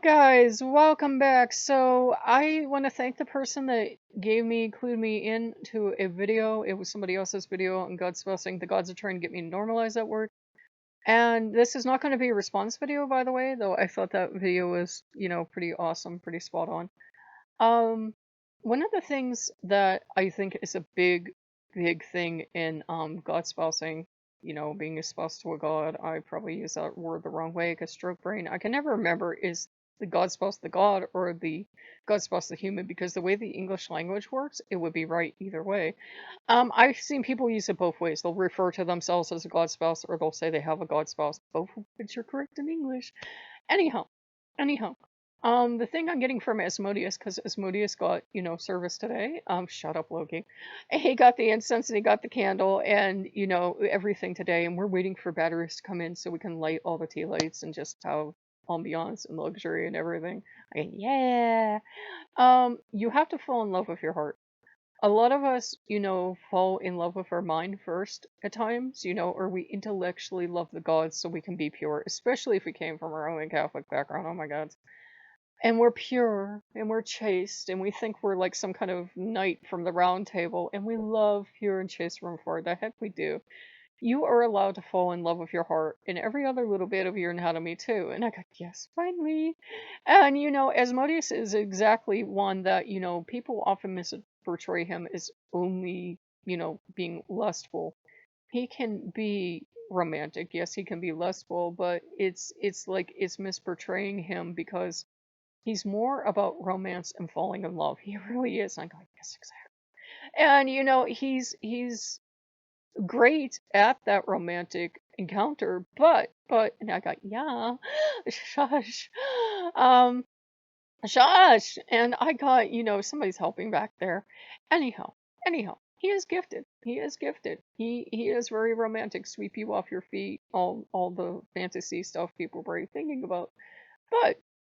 Hello guys, welcome back. So I want to thank the person that clued me into a video. It was somebody else's video on Godspousing. The gods are trying to get me normalized at work. And this is not going to be a response video, by the way, though I thought that video was, pretty awesome, pretty spot on. Um, One of the things that I think is a big thing in Godspousing, being espoused to a god. I probably use that word the wrong way because stroke brain. I can never remember is the god spouse the god or the god spouse the human, because the way the English language works, it would be right either way. I've seen people use it both ways. They'll refer to themselves as a god spouse, or they'll say they have a god spouse, both of which are correct in English. Anyhow, anyhow, the thing I'm getting from Asmodeus, because Asmodeus got, service today. Shut up, Loki. He got the incense and he got the candle and, everything today. And we're waiting for batteries to come in so we can light all the tea lights and just have ambiance and luxury and everything. Yeah. You have to fall in love with your heart. A lot of us, fall in love with our mind first at times, or we intellectually love the gods so we can be pure, especially if we came from a Roman Catholic background. Oh my God. And we're pure and we're chaste and we think we're like some kind of knight from the round table and we love pure and chaste from afar. The heck we do. You are allowed to fall in love with your heart and every other little bit of your anatomy too. And I go, yes, finally. And Asmodeus is exactly one that, people often misportray him as only, being lustful. He can be romantic. Yes, he can be lustful, but it's misportraying him because he's more about romance and falling in love. He really is. I'm like, yes, exactly. And he's great at that romantic encounter, but and I got yeah, shush. Um Shush. And I got, somebody's helping back there. Anyhow, anyhow. He is gifted. He is gifted. He is very romantic. Sweep you off your feet. All the fantasy stuff people were thinking about.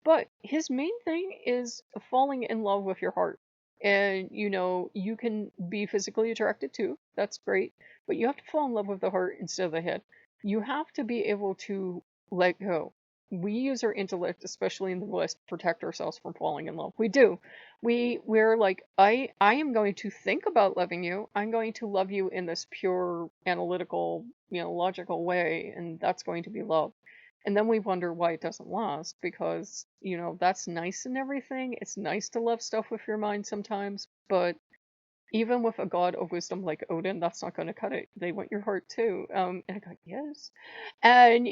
But his main thing is falling in love with your heart. And you can be physically attracted too. That's great. But you have to fall in love with the heart instead of the head. You have to be able to let go. We use our intellect, especially in the West, to protect ourselves from falling in love. We do. We're like, I am going to think about loving you. I'm going to love you in this pure analytical, logical way, and that's going to be love. And then we wonder why it doesn't last because, that's nice and everything. It's nice to love stuff with your mind sometimes, but even with a god of wisdom like Odin, that's not going to cut it. They want your heart too. And I go, yes. And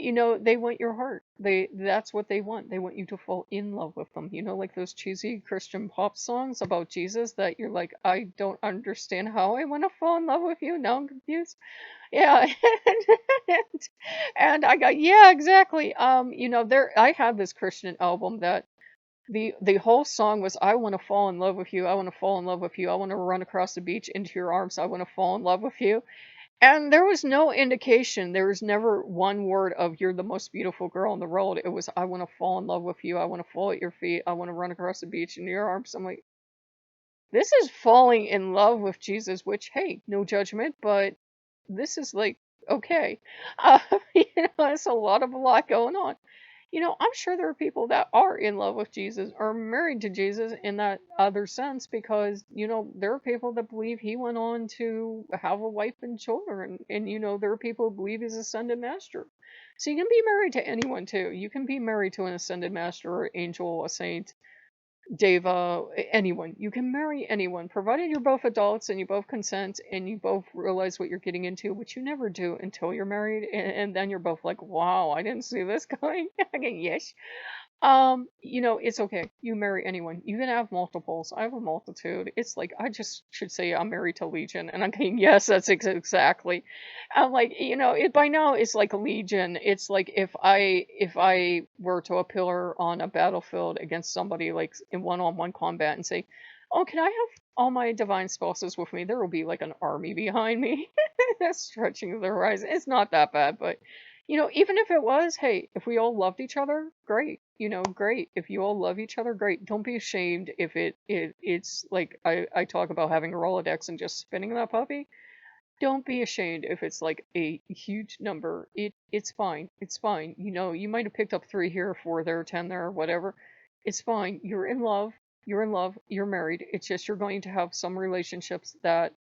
they want your heart. That's what they want. They want you to fall in love with them. Like those cheesy Christian pop songs about Jesus that you're like, I don't understand how I want to fall in love with you. Now I'm confused. Yeah. And I got, yeah, exactly. There I had this Christian album that the whole song was, I want to fall in love with you. I want to fall in love with you. I want to run across the beach into your arms. I want to fall in love with you. And there was no indication. There was never one word of you're the most beautiful girl in the world. It was, I want to fall in love with you. I want to fall at your feet. I want to run across the beach into your arms. I'm like, this is falling in love with Jesus, which, hey, no judgment, but this is like, okay. Uh, it's a lot going on. I'm sure there are people that are in love with Jesus or married to Jesus in that other sense because, there are people that believe he went on to have a wife and children. And, there are people who believe he's ascended master. So you can be married to anyone too. You can be married to an ascended master or angel, a saint, Deva, anyone. You can marry anyone, provided you're both adults and you both consent and you both realize what you're getting into, which you never do until you're married. And then you're both like, wow, I didn't see this coming. Again, yes. It's okay. You marry anyone. You can have multiples. I have a multitude. It's like I just should say I'm married to Legion, and I'm going, yes, that's exactly. I'm like, it by now it's like a Legion. It's like if I were to appear on a battlefield against somebody like in one-on-one combat and say, "Oh, can I have all my divine spouses with me?" There will be like an army behind me, stretching the horizon. It's not that bad, but even if it was, hey, if we all loved each other, great. Great. If you all love each other, great. Don't be ashamed if it's like I talk about having a Rolodex and just spinning that puppy. Don't be ashamed if it's like a huge number. It's fine. It's fine. You might have picked up 3 here, 4 there, 10 there, whatever. It's fine. You're in love. You're in love. You're married. It's just you're going to have some relationships that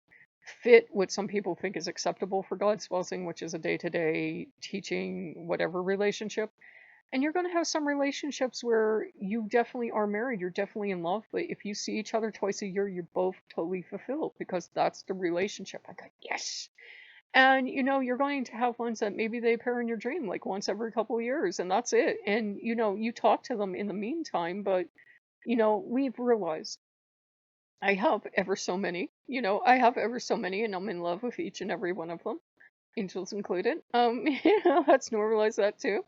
fit what some people think is acceptable for Godspousing, which is a day-to-day teaching, whatever relationship. And you're going to have some relationships where you definitely are married. You're definitely in love. But if you see each other twice a year, you're both totally fulfilled because that's the relationship. I go, yes. And you're going to have ones that maybe they appear in your dream like once every couple of years, and that's it. And you talk to them in the meantime, but we've realized I have ever so many. I have ever so many, and I'm in love with each and every one of them, angels included. Let's normalize that too.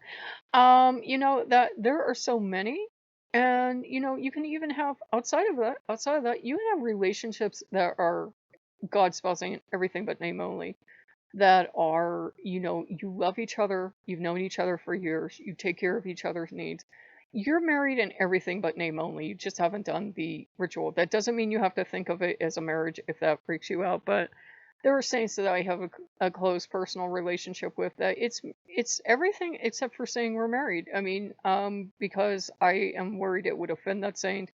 That there are so many, and you can even have outside of that, you can have relationships that are God spousing everything but name only, that are, you love each other, you've known each other for years, you take care of each other's needs. You're married in everything but name only. You just haven't done the ritual. That doesn't mean you have to think of it as a marriage if that freaks you out, but there are saints that I have a close personal relationship with that it's everything except for saying we're married. I mean, because I am worried it would offend that saint,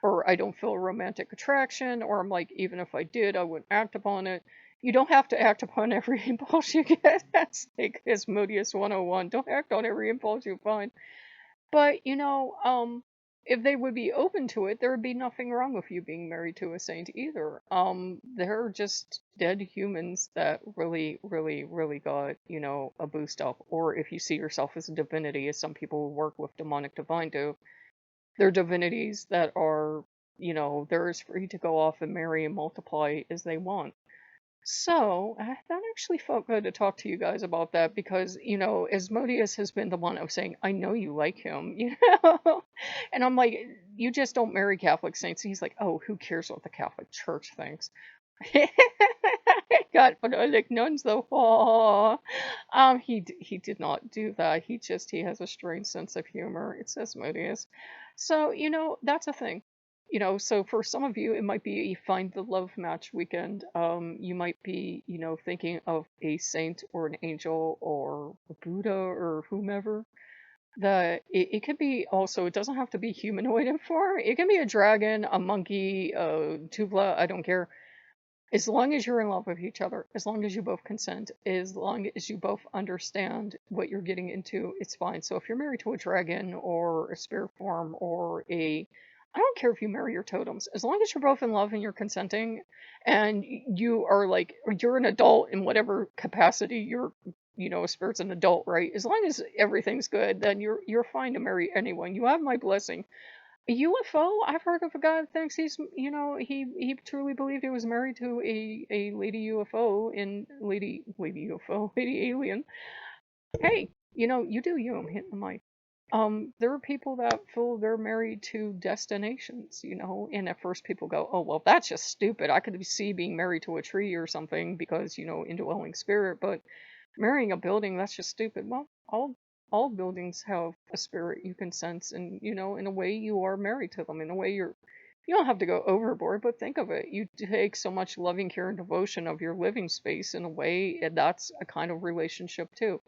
or I don't feel a romantic attraction, or I'm like, even if I did, I wouldn't act upon it. You don't have to act upon every impulse you get. That's like Asmodeus 101. Don't act on every impulse you find. But, if they would be open to it, there would be nothing wrong with you being married to a saint either. They're just dead humans that really, really, really got, a boost up. Or if you see yourself as a divinity, as some people who work with demonic divine do, they're divinities that are, they're as free to go off and marry and multiply as they want. So, that actually felt good to talk to you guys about that because, Asmodeus has been the one of saying, I know you like him, And I'm like, you just don't marry Catholic saints. And he's like, oh, who cares what the Catholic Church thinks? God, but I like nuns though. Aw. He did not do that. He has a strange sense of humor. It says Asmodeus. So, that's a thing. So for some of you, it might be a find the love match weekend. You might be, thinking of a saint or an angel or a Buddha or whomever. It could be also, it doesn't have to be humanoid in form. It can be a dragon, a monkey, a tubla, I don't care. As long as you're in love with each other, as long as you both consent, as long as you both understand what you're getting into, it's fine. So if you're married to a dragon or a spirit form or I don't care if you marry your totems, as long as you're both in love and you're consenting and you are like, you're an adult in whatever capacity a spirit's an adult, right? As long as everything's good, then you're fine to marry anyone. You have my blessing. A UFO? I've heard of a guy that thinks he truly believed he was married to a lady UFO and lady UFO, lady alien. Hey, you do you. I'm hitting the mic. There are people that feel they're married to destinations, and at first people go, oh, well, that's just stupid. I could see being married to a tree or something because, indwelling spirit, but marrying a building, that's just stupid. Well, all buildings have a spirit you can sense, and in a way you are married to them. In a way you don't have to go overboard, but think of it. You take so much loving care and devotion of your living space in a way, and that's a kind of relationship too.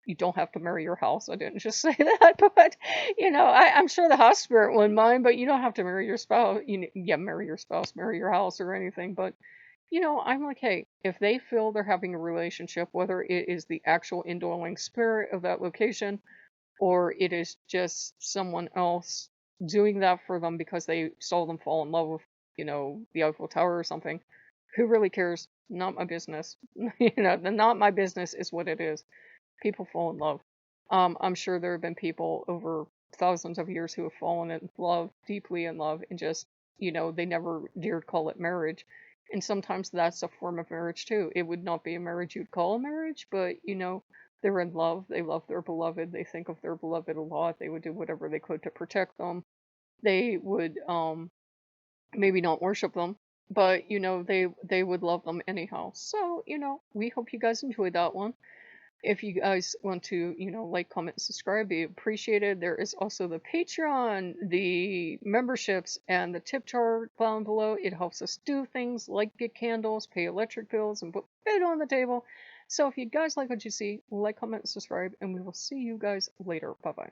You don't have to marry your house. I didn't just say that, but I'm sure the house spirit wouldn't mind, but you don't have to marry your spouse. Yeah, marry your spouse, marry your house or anything, but I'm like, hey, if they feel they're having a relationship, whether it is the actual indwelling spirit of that location or it is just someone else doing that for them because they saw them fall in love with, the Eiffel Tower or something, who really cares? Not my business. The not my business is what it is. People fall in love. I'm sure there have been people over thousands of years who have fallen in love, deeply in love, and just, they never dared call it marriage. And sometimes that's a form of marriage too. It would not be a marriage you'd call a marriage, but, they're in love. They love their beloved. They think of their beloved a lot. They would do whatever they could to protect them. They would, maybe not worship them, but, they would love them anyhow. So, we hope you guys enjoyed that one. If you guys want to, like, comment, subscribe, be appreciated. There is also the Patreon, the memberships, and the tip jar down below. It helps us do things like get candles, pay electric bills, and put food on the table. So if you guys like what you see, like, comment, subscribe, and we will see you guys later. Bye-bye.